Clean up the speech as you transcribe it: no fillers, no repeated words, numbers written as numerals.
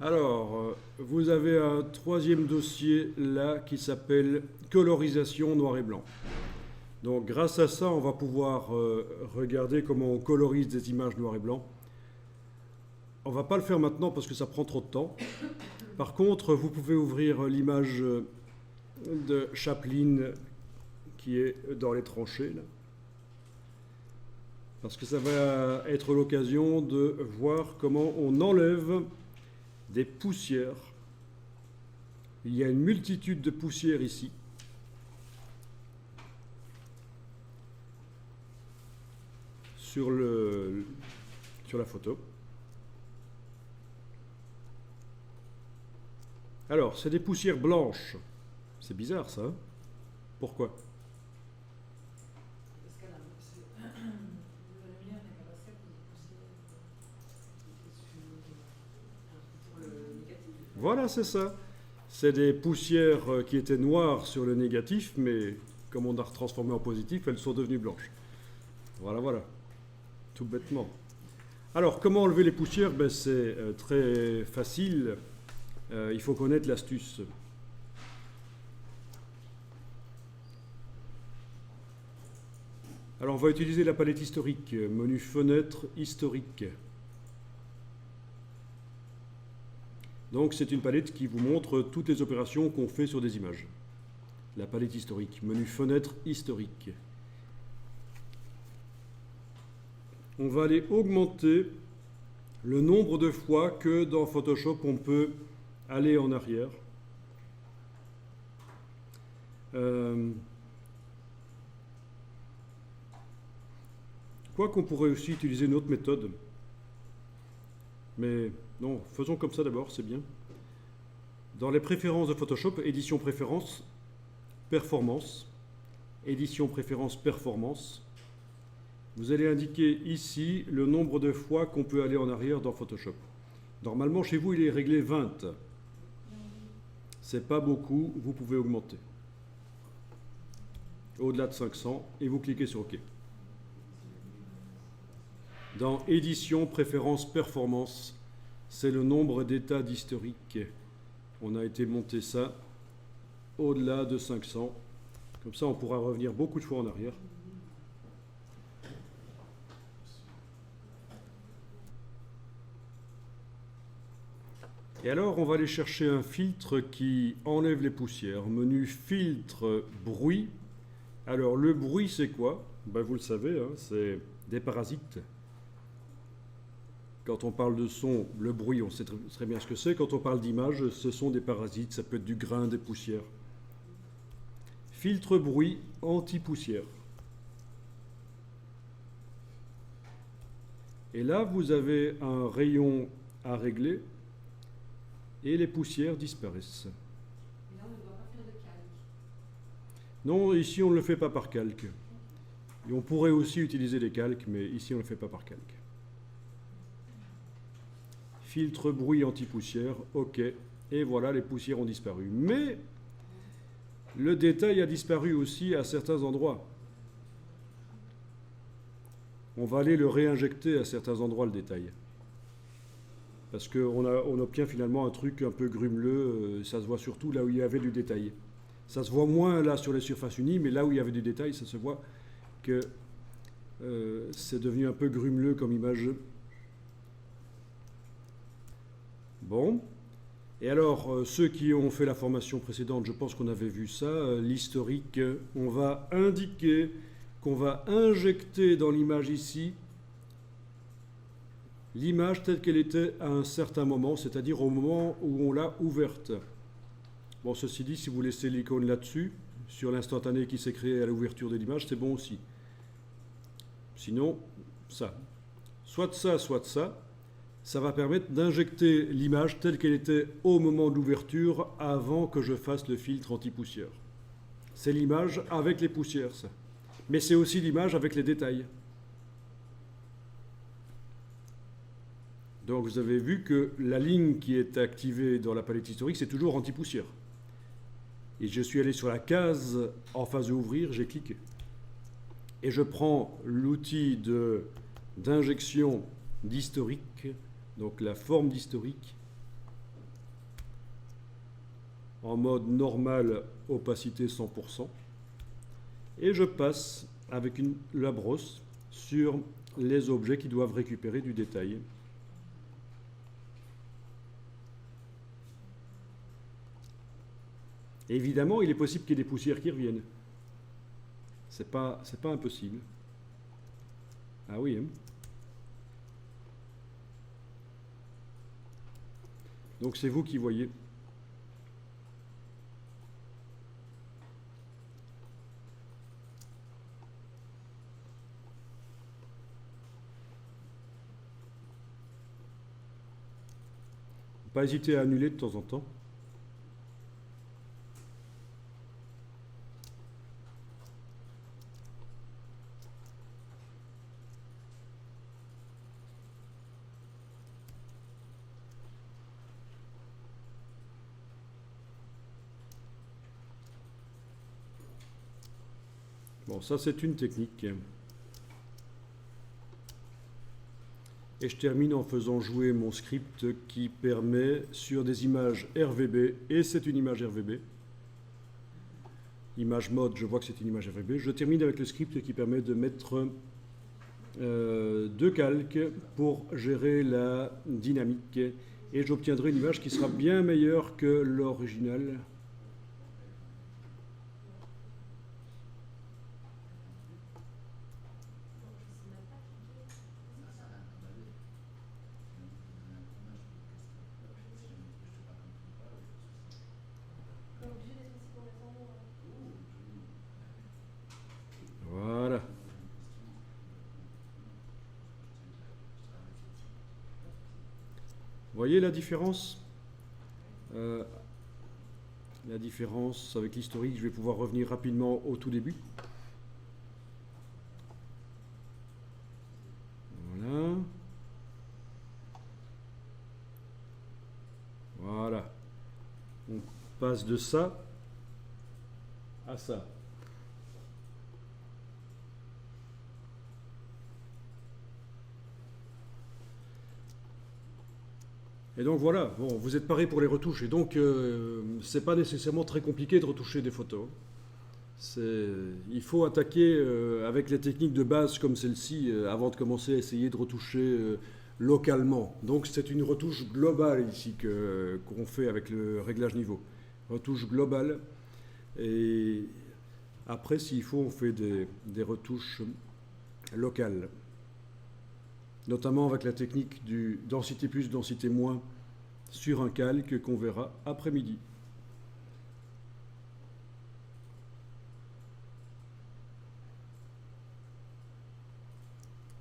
Alors, vous avez un troisième dossier là qui s'appelle colorisation noir et blanc. Donc grâce à ça, on va pouvoir regarder comment on colorise des images noir et blanc. On ne va pas le faire maintenant parce que ça prend trop de temps. Par contre, vous pouvez ouvrir l'image de Chaplin qui est dans les tranchées là. Parce que ça va être l'occasion de voir comment on enlève des poussières. Il y a une multitude de poussières ici. Sur la photo. Alors, c'est des poussières blanches. C'est bizarre ça, hein? Pourquoi? Voilà, c'est ça. C'est des poussières qui étaient noires sur le négatif, mais comme on a transformé en positif, elles sont devenues blanches. Voilà, voilà. Tout bêtement. Alors, comment enlever les poussières? C'est très facile. Il faut connaître l'astuce. Alors, on va utiliser la palette historique, menu fenêtre historique. Donc, c'est une palette qui vous montre toutes les opérations qu'on fait sur des images. La palette historique, menu fenêtre historique. On va aller augmenter le nombre de fois que dans Photoshop on peut aller en arrière. Quoi qu'on pourrait aussi utiliser une autre méthode. Mais non, faisons comme ça d'abord, c'est bien. Dans les préférences de Photoshop, édition préférences, performance, édition préférences, performance. Vous allez indiquer ici le nombre de fois qu'on peut aller en arrière dans Photoshop. Normalement, chez vous, il est réglé 20. C'est pas beaucoup, vous pouvez augmenter. Au-delà de 500, et vous cliquez sur OK. Dans édition, préférence, performance, c'est le nombre d'états d'historique. On a été monter ça au-delà de 500. Comme ça, on pourra revenir beaucoup de fois en arrière. Et alors, on va aller chercher un filtre qui enlève les poussières. Menu filtre bruit. Alors, le bruit, c'est quoi? Vous le savez, hein, c'est des parasites. Quand on parle de son, le bruit, on sait très bien ce que c'est. Quand on parle d'image, ce sont des parasites. Ça peut être du grain, des poussières. Filtre bruit anti-poussière. Et là, vous avez un rayon à régler et les poussières disparaissent. Et là, on ne doit pas faire de calque. Non, ici, on ne le fait pas par calque. Et on pourrait aussi utiliser des calques, mais ici, on ne le fait pas par calque. Filtre bruit anti-poussière, OK. Et voilà, les poussières ont disparu. Mais le détail a disparu aussi à certains endroits. On va aller le réinjecter à certains endroits, le détail. Parce qu'on obtient finalement un truc un peu grumeleux. Ça se voit surtout là où il y avait du détail. Ça se voit moins là sur les surfaces unies, mais là où il y avait du détail, ça se voit que c'est devenu un peu grumeleux comme image. Bon. Et alors, ceux qui ont fait la formation précédente, je pense qu'on avait vu ça, l'historique, on va indiquer qu'on va injecter dans l'image ici l'image telle qu'elle était à un certain moment, c'est-à-dire au moment où on l'a ouverte. Bon, ceci dit, si vous laissez l'icône là-dessus, sur l'instantané qui s'est créé à l'ouverture de l'image, c'est bon aussi. Sinon, ça. Soit ça, soit ça. Ça va permettre d'injecter l'image telle qu'elle était au moment de l'ouverture avant que je fasse le filtre anti-poussière. C'est l'image avec les poussières, ça. Mais c'est aussi l'image avec les détails. Donc vous avez vu que la ligne qui est activée dans la palette historique, c'est toujours anti-poussière. Et je suis allé sur la case en phase de ouvrir, j'ai cliqué. Et je prends l'outil d'injection d'historique, donc la forme d'historique, en mode normal, opacité 100%. Et je passe avec la brosse sur les objets qui doivent récupérer du détail. Évidemment, il est possible qu'il y ait des poussières qui reviennent. C'est pas impossible. Ah oui, hein. Donc c'est vous qui voyez. Pas hésiter à annuler de temps en temps. Bon, ça c'est une technique. Et je termine en faisant jouer mon script qui permet sur des images RVB, et c'est une image RVB, image mode, je vois que c'est une image RVB, je termine avec le script qui permet de mettre deux calques pour gérer la dynamique, et j'obtiendrai une image qui sera bien meilleure que l'original. Voilà. Vous voyez la différence? La différence avec l'historique, je vais pouvoir revenir rapidement au tout début. Voilà. Voilà. On passe de ça à ça. Et donc voilà, bon, vous êtes parés pour les retouches, et donc c'est pas nécessairement très compliqué de retoucher des photos. Il faut attaquer avec les techniques de base comme celle-ci avant de commencer à essayer de retoucher localement. Donc c'est une retouche globale ici qu'on fait avec le réglage niveau. Retouche globale, et après s'il faut on fait des retouches locales. Notamment avec la technique du densité plus, densité moins sur un calque qu'on verra après-midi.